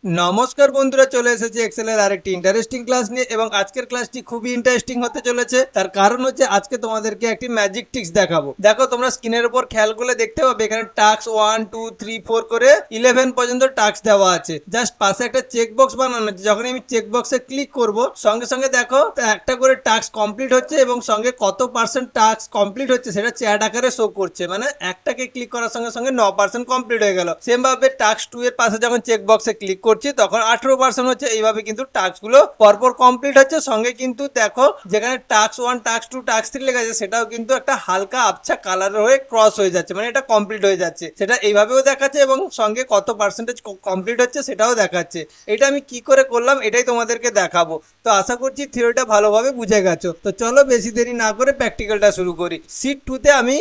নমস্কার বন্ধুরা, চলে এসেছে এক্সেলের আরেকটি ইন্টারেস্টিং ক্লাস নিয়ে। এবং আজকের ক্লাসটি খুবই ইন্টারেস্টিং হতে চলেছে। তার কারণ হচ্ছে আজকে তোমাদেরকে একটি ম্যাজিক ট্রিক্স দেখাবো। দেখো, তোমরা স্ক্রিনের উপর খেয়াল করে দেখতে পাবে এখানে টাস্ক 1 2 3 4 করে 11 পর্যন্ত টাস্ক দেওয়া আছে। জাস্ট পাশে একটা চেক বক্স বানানো আছে। যখন আমি চেক বক্সে ক্লিক করব, সঙ্গে সঙ্গে দেখো একটা করে টাস্ক কমপ্লিট হচ্ছে এবং সঙ্গে কত পার্সেন্ট টাস্ক কমপ্লিট হচ্ছে সেটা চ্যাট আকারে শো করছে। মানে একটাকে ক্লিক করার সঙ্গে সঙ্গে 9% কমপ্লিট হয়ে গেল। সেম ভাবে টাস্ক 2 এর পাশে যখন চেক বক্সে ক্লিক করছি তখন 18% হচ্ছে। এইভাবে কিন্তু টাস্ক গুলো পরপর কমপ্লিট হচ্ছে। সঙ্গে কিন্তু দেখো যেখানে টাস্ক 1 টাস্ক 2 টাস্ক 3 লেখা আছে সেটাও কিন্তু একটা হালকা আবছা কালারের হয়ে ক্রস হয়ে যাচ্ছে, মানে এটা কমপ্লিট হয়ে যাচ্ছে। সেটা এইভাবেও দেখাচ্ছে এবং সঙ্গে কত পার্সেন্টেজ কমপ্লিট হচ্ছে সেটাও দেখাচ্ছে। এটা আমি কি করে করলাম এটাই তোমাদেরকে দেখাবো। তো আশা করছি থিওরিটা ভালোভাবে বুঝে গেছো। তো চলো বেশি দেরি না করে প্র্যাকটিক্যালটা শুরু করি। শীট 2 তে আমি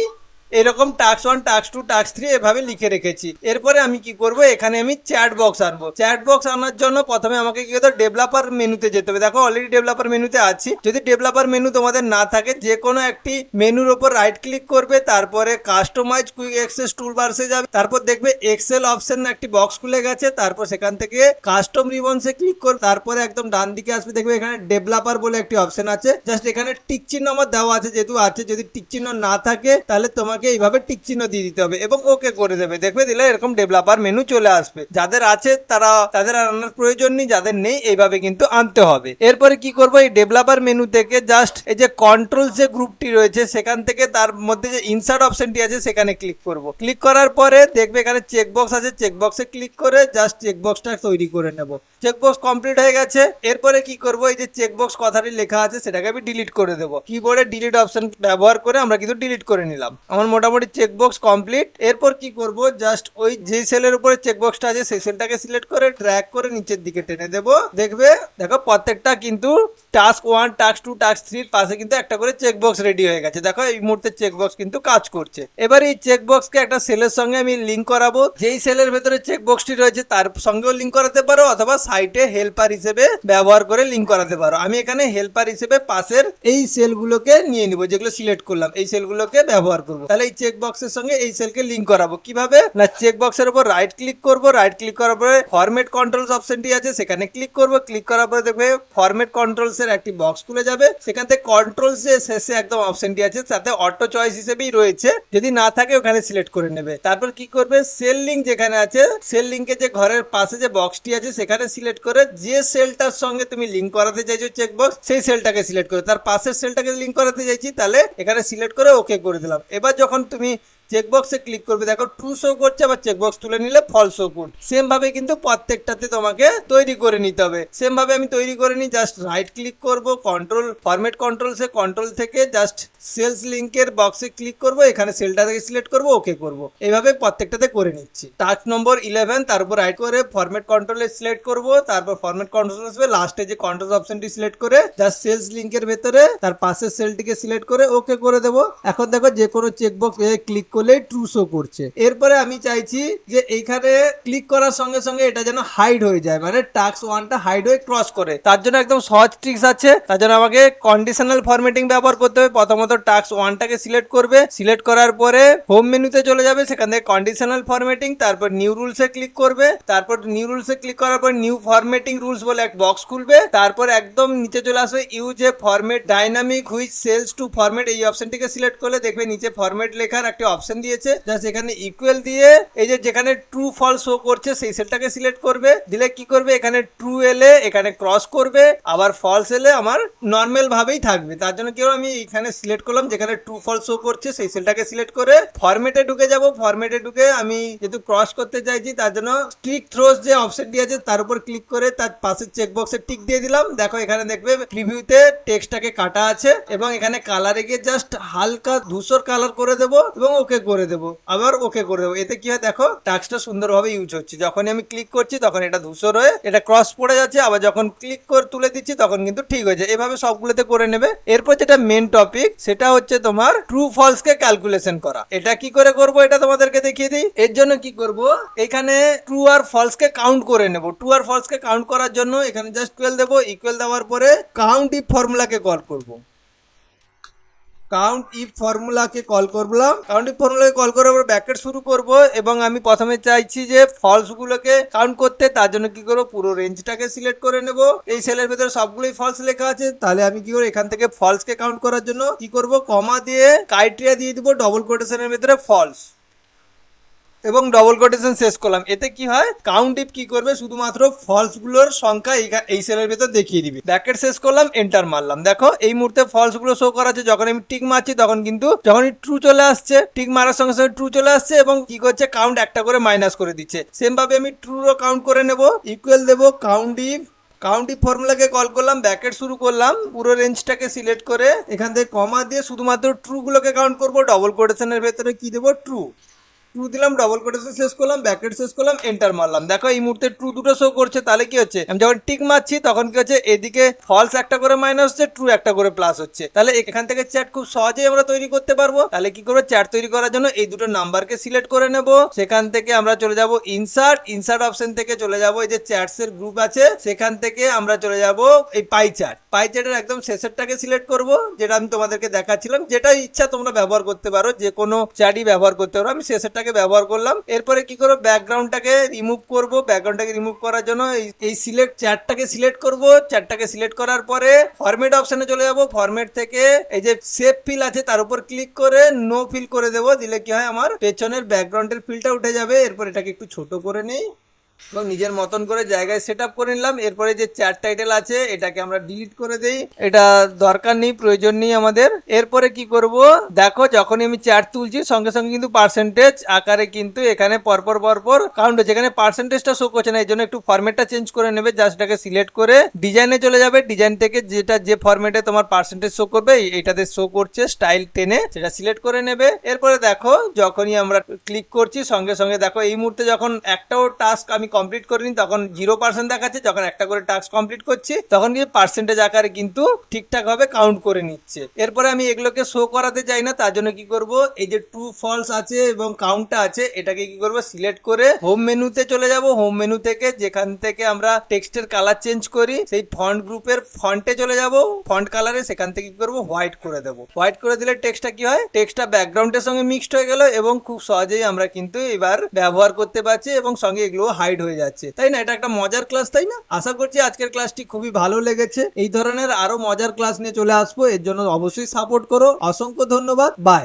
এরকম টাস্ক 1 টাস্ক 2 টাস্ক 3 এভাবে লিখে রেখেছি। এরপরে আমি কি করব, এখানে আমি চ্যাট বক্স আনবো। চ্যাট বক্স আনার জন্য প্রথমে আমাকে কি করতে হবে, ডেভেলপার মেনুতে যেতে হবে। দেখো অলরেডি ডেভেলপার মেনুতে আছি। যদি ডেভেলপার মেনু তোমাদের না থাকে, যে কোনো একটি মেনুর উপর রাইট ক্লিক করবে, তারপরে কাস্টমাইজ কুইক অ্যাক্সেস টুলবারসে যাবে, তারপর দেখবে এক্সেল অপশন একটি বক্স খুলে গেছে। তারপর সেখান থেকে কাস্টম রিবনসে ক্লিক করবে, তারপরে একদম ডান দিকে আসবে, দেখবে এখানে ডেভেলপার বলে একটি অপশন আছে। জাস্ট এখানে টিক চিহ্ন আমার দেওয়া আছে, যেহেতু আছে। যদি টিক চিহ্ন না থাকে তাহলে তোমাকে এইভাবে টিক চিহ্ন দিয়ে দিতে হবে এবং ওকে করে দেবে। দেখবে দিলে এরকম ডেভেলপার মেনু চলে আসবে। যাদের আছে তাদের আনার প্রয়োজন নেই, যাদের নেই এইভাবে কিন্তু আনতে হবে। এরপরে কি করবো, এই ডেভেলপার মেনু থেকে জাস্ট এই যে কন্ট্রোল যে গ্রুপটি রয়েছে সেখান থেকে তার মধ্যে যে ইনসার্ট অপশনটি আছে সেখানে ক্লিক করব। ক্লিক করার পরে দেখবে এখানে চেক বক্স আছে, চেক বক্সে ক্লিক করে জাস্ট চেক বক্সটা তৈরি করে নেব। চেক বক্স কমপ্লিট হয়ে গেছে। এরপরে কি করব, এই যে চেক বক্স কথাটি লেখা আছে সেটাকে আমি ডিলিট করে দেবো। কিবোর্ডে ডিলিট অপশন ব্যবহার করে আমরা কিন্তু ডিলিট করে নিলাম। আমার মোটামুটি চেক বক্স কমপ্লিট। এরপর কি করব, জাস্ট ওই যে সেলের উপরে চেক বক্সটা আছে সেই সেলটাকে সিলেক্ট করে ড্র্যাগ করে নিচের দিকে টেনে দেবো। দেখো প্রত্যেকটা কিন্তু টাস্ক 1 টাস্ক 2 টাস্ক 3 এর পাশে কিন্তু একটা করে চেক বক্স রেডি হয়ে গেছে। দেখো এই মুহূর্তে চেক বক্স কিন্তু কাজ করছে। এবার এই চেক বক্সকে একটা সেলের সঙ্গে আমি লিংক করাবো। যেই সেলের ভেতরে চেক বক্সটি রয়েছে তার সঙ্গেও লিংক করাতে পারো, অথবা সাইটে হেল্পার হিসেবে ব্যবহার করে লিংক করাতে পারো। আমি এখানে হেল্পার হিসেবে পাশের এই সেলগুলোকে নিয়ে নিব, যেগুলো সিলেক্ট করলাম এই সেলগুলোকে ব্যবহার করব। তাহলে এই চেক বক্সের সঙ্গে এই সেলকে লিংক করাবো। কিভাবে না, চেক বক্সের উপর রাইট ক্লিক করব। রাইট ক্লিক করার পরে ফরম্যাট কন্ট্রোলস অপশনটি আছে সেখানে ক্লিক করব। ক্লিক করার পরে দেখবে ফরম্যাট কন্ট্রোলস এর একটি বক্স খুলে যাবে। সেখান থেকে কন্ট্রোলস এর শেষে একদম অপশনটি আছে, সাথে অটো চয়েস হিসেবেই রয়েছে। যদি না থাকে ওখানে সিলেক্ট করে নেবে। তারপর কি করবে, সেল লিংক যেখানে আছে সেল লিংকে যে ঘরের পাশে যে বক্সটি আছে সেখানে সিলেক্ট করে যে সেলটার সঙ্গে তুমি লিংক করাতে চাইছো চেক বক্স, সেই সেলটাকে সিলেক্ট করে তার পাশের সেলটাকে লিংক করাতে চাইছি, তাহলে এখানে সিলেক্ট করে ওকে করে দিলাম। এবার যখন তুমি চেকবক্সে ক্লিক করবে দেখো ট্রু শো করছে, আবার চেকবক্স তুলে নিলে ফলস শো করছে। সেম ভাবে কিন্তু প্রত্যেকটাতে তোমাকে তৈরি করে নিতে হবে। সেম ভাবে আমি তৈরি করে নিই। জাস্ট রাইট ক্লিক করব, কন্ট্রোল ফরম্যাট কন্ট্রোলসে কন্ট্রোল থেকে জাস্ট সেলস লিংকের বক্সে ক্লিক করব, এখানে সেলটা থেকে সিলেক্ট করব, ওকে করব। এইভাবে প্রত্যেকটাতে করে নিচ্ছি। টাস্ক নম্বর 11 তার উপর রাইট করে ফরম্যাট কন্ট্রোলে সিলেক্ট করব, তারপর ফরম্যাট কন্ট্রোল আসবে, লাস্টে যে কন্ট্রোল অপশনটি সিলেক্ট করে জাস্ট সেলস লিংকের ভেতরে তার পাশের সেলটিকে সিলেক্ট করে ওকে করে দেব। এখন দেখো যে কোনো চেকবক্স ক্লিক করলে ট্রু শো করছে। এরপরে আমি চাইছি যে এইখানে ক্লিক করার সঙ্গে সঙ্গে এটা যেন হাইড হয়ে যায়, মানে টাস্ক 1টা হাইড হয়ে ক্রস করে। তার জন্য একদম সহজ ট্রিক্স আছে। তার জন্য আমাকে কন্ডিশনাল ফরম্যাটিং ব্যবহার করতে হবে। প্রথমত টাস্ক 1টাকে সিলেক্ট করবে, সিলেক্ট করার পরে হোম মেনুতে চলে যাবে, সেখান থেকে কন্ডিশনাল ফরম্যাটিং, তারপর নিউ রুলসে ক্লিক করবে, তারপর নিউ রুলসে ক্লিক করার পর নিউ ফরম্যাটিং রুলস বলে এক বক্স খুলবে, তারপর একদম নিচে চলে আসবে use a format dynamic which cells to format, এই অপশনটিকে সিলেক্ট করলে দেখবে নিচে ফরম্যাট লেখার একটা অপশন দিয়েছে। জাস্ট এখানে ইকুয়াল দিয়ে এই যে যেখানে ট্রু ফলস শো করছে সেই সেলটাকে সিলেক্ট করবে। দিলে কি করবে, এখানে ট্রু এলে এখানে ক্রস করবে, আবার ফলস এলে আমার নর্মাল ভাবেই থাকবে। তার জন্য কি আমি এখানে সিলেক্ট করলাম, যেখানে ট্রু ফলস শো করছে সেই সেলটাকে সিলেক্ট করে ফরম্যাটে ঢুকে যাব। ফরম্যাটে ঢুকে আমি যেহেতু ক্রস করতে চাইছি তার জন্য স্ট্রিক থ্রোস যে অপশনটি আছে তার উপর ক্লিক করে তার পাশে চেকবক্সে টিক দিয়ে দিলাম। দেখো এখানে দেখবে প্রিভিউতে টেক্সটটাকে কাটা আছে এবং এখানে কালারে গিয়ে জাস্ট হালকা ধূসর কালার করে দেবো এবং ওকে করে দেবো, আবার ওকে করে দেবো। এতে কি হয় দেখো টাস্কটা সুন্দরভাবে ইউজ হচ্ছে। যখন আমি ক্লিক করছি তখন এটা ধূসর হয়ে এটা ক্রস পড়ে যাচ্ছে, আবার যখন ক্লিক করে তুলে দিচ্ছি তখন কিন্তু ঠিক হয়েছে। এভাবে সবগুলোতে করে নেবে। এরপর যেটা মেন টপিক সেটা হচ্ছে তোমার ট্রু ফলস কে ক্যালকুলেশন করা। এটা কি করে করব এটা তোমাদেরকে দেখিয়ে দিই। এর জন্য কি করব, এখানে ট্রু আর ফলস কে কাউন্ট করে নেব। ট্রু আর ফলস কে কাউন্ট করার জন্য এখানে জাস্ট ইকুয়াল দেবো। ইকুয়াল দেওয়ার পরে কাউন্ট ইফ ফর্মুলাকে কল করব। কাউন্ট ইফ ফর্মুলাকে কল করলাম, কাউন্ট ইফ ফর্মুলাকে কল করার পর ব্র্যাকেট শুরু করব এবং আমি প্রথমে চাইছি যে ফলস গুলোকে কাউন্ট করতে। তার জন্য কি করবো, পুরো রেঞ্জটাকে সিলেক্ট করে নেব। এই সেলের ভেতরে সবগুলোই ফলস লেখা আছে, তাহলে আমি কি করবো, এখান থেকে ফলস কে কাউন্ট করার জন্য কি করব, কমা দিয়ে ক্রাইটেরিয়া দিয়ে দিব ডবল কোটেশনের ভেতরে ফলস এবং ডবল কোটেশন শেষ করলাম। এতে কি হয়, কাউন্ট ইফ কি করবে, শুধুমাত্র ফলস গুলোর সংখ্যা এই সেলের ভেতর দেখিয়ে দিবে। ব্র্যাকেট শেষ করলাম, এন্টার মারলাম। দেখো এই মুহূর্তে ফলস গুলো শো করা আছে। যখন আমি টিক মারছি তখন কিন্তু যখনই ট্রু চলে আসছে, টিক মারার সঙ্গে সঙ্গে ট্রু চলে আসছে এবং কি করছে, কাউন্ট একটা করে মাইনাস করে দিচ্ছে। সেম ভাবে আমি ট্রুরও কাউন্ট করে নেব, ইকুয়াল দেবো কাউন্ট ইফ ফর্মুলাকে কল করলাম, ব্র্যাকেট শুরু করলাম, পুরো রেঞ্জটাকে সিলেক্ট করে এখান থেকে কমা দিয়ে শুধুমাত্র ট্রু গুলোকে কাউন্ট করবো। ডবল কোটেশনের ভেতরে কি দেবো, ট্রু দিলাম, ডবল কোটেশন শেষ করলাম, ব্র্যাকেট শেষ করলাম, এন্টার মারলাম। দেখো এই মুহূর্তে ট্রু দুটো শো করছে। তাহলে কি হচ্ছে, আমি যখন টিক মারছি তখন কি হচ্ছে, এদিকে ফলস একটা করে মাইনাস হচ্ছে, ট্রু একটা করে প্লাস হচ্ছে। তাহলে এখান থেকে চ্যাট খুব সহজেই আমরা তৈরি করতে পারবো। তাহলে কি করবো, চ্যাট তৈরি করার জন্য এই দুটো নাম্বারকে সিলেক্ট করে নেব। সেখান থেকে আমরা চলে যাব ইনসার্ট অপশন থেকে চলে যাব এই যে চ্যাটস এর গ্রুপ আছে, সেখান থেকে আমরা চলে যাব এই পাই চার্টের একদম শেষেরটাকে সিলেক্ট করব, যেটা আমি তোমাদেরকে দেখাচ্ছিলাম। যেটা ইচ্ছা তোমরা ব্যবহার করতে পারো, যে কোনো চ্যাটই ব্যবহার করতে পারো। আমি শেষেরটাকে ব্যবহার করলাম। এরপরে কি করব, ব্যাকগ্রাউন্ডটাকে রিমুভ করব। ব্যাকগ্রাউন্ডটাকে রিমুভ করার জন্য এই চ্যাটটাকে সিলেক্ট করব। চ্যাটটাকে সিলেক্ট করার পরে ফরম্যাট অপশনে চলে যাব। ফরম্যাট থেকে এই যে সেভ ফিল আছে তার উপর ক্লিক করে নো ফিল করে দেব। দিলে কি হয়, আমার পেছনের ব্যাকগ্রাউন্ডের ফিলটা উঠে যাবে। এরপর এটাকে একটু ছোট করে নেই এবং নিজের মতন করে জায়গায় সেট আপ করে নিলাম। এরপরে যে চ্যাট টাইটেল আছে এটাকে আমরা ডিলিট করে দেই, এটা দরকার নেই, প্রয়োজন নেই আমাদের। এরপরে কি করব, দেখো যখনই আমি চ্যাট তুলছি সঙ্গে সঙ্গে কিন্তু পার্সেন্টেজ আকারে কিন্তু এখানে পরপর কাউন্ট হচ্ছে। এখানে পার্সেন্টেজটা শো করছে না, এই জন্য একটু ফরম্যাটটা চেঞ্জ করে নেবে। জাস্ট এটাকে সিলেক্ট করে ডিজাইনে চলে যাবে। ডিজাইন থেকে যে ফরম্যাটে তোমার পার্সেন্টেজ শো করবে এইটাতে শো করছে, স্টাইল টেনে সেটা সিলেক্ট করে নেবে। এরপরে দেখো যখনই আমরা ক্লিক করছি সঙ্গে সঙ্গে দেখো এই মুহূর্তে যখন একটাও টাস্ক আমি কমপ্লিট করিনি তখন 0% দেখাচ্ছে। যখন একটা করে টাস্ক কমপ্লিট করছি তখন কি পার্সেন্টেজ আকারে কিন্তু ঠিকঠাক ভাবে কাউন্ট করে নিচ্ছে। এরপরে আমি এগুলোকে শো করাতে চাই না, তার জন্য কি করব, এই যে ট্রু ফলস আছে এবং কাউন্টটা আছে এটাকে কি করব, সিলেক্ট করে হোম মেনুতে চলে যাব। হোম মেনু থেকে যেখান থেকে আমরা টেক্সটের কালার চেঞ্জ করি সেই ফন্ট গ্রুপের ফন্টে চলে যাব। ফন্ট কালারে সেখান থেকে কি করব, হোয়াইট করে দেবো। হোয়াইট করে দিলে টেক্সটটা কি হয়, টেক্সটটা ব্যাকগ্রাউন্ডের সঙ্গে মিক্সড হয়ে গেল এবং খুব সহজেই আমরা কিন্তু এবার ব্যবহার করতে পারছি এবং সঙ্গে এগুলো হাইড হয়ে যাচ্ছে। তাই না, এটা একটা মজার ক্লাস, তাই না? আশা করছি আজকের ক্লাসটি খুবই ভালো লেগেছে। এই ধরনের আরো মজার ক্লাস নিয়ে চলে আসবো, এর জন্য অবশ্যই সাপোর্ট করো। অসংখ্য ধন্যবাদ, বাই।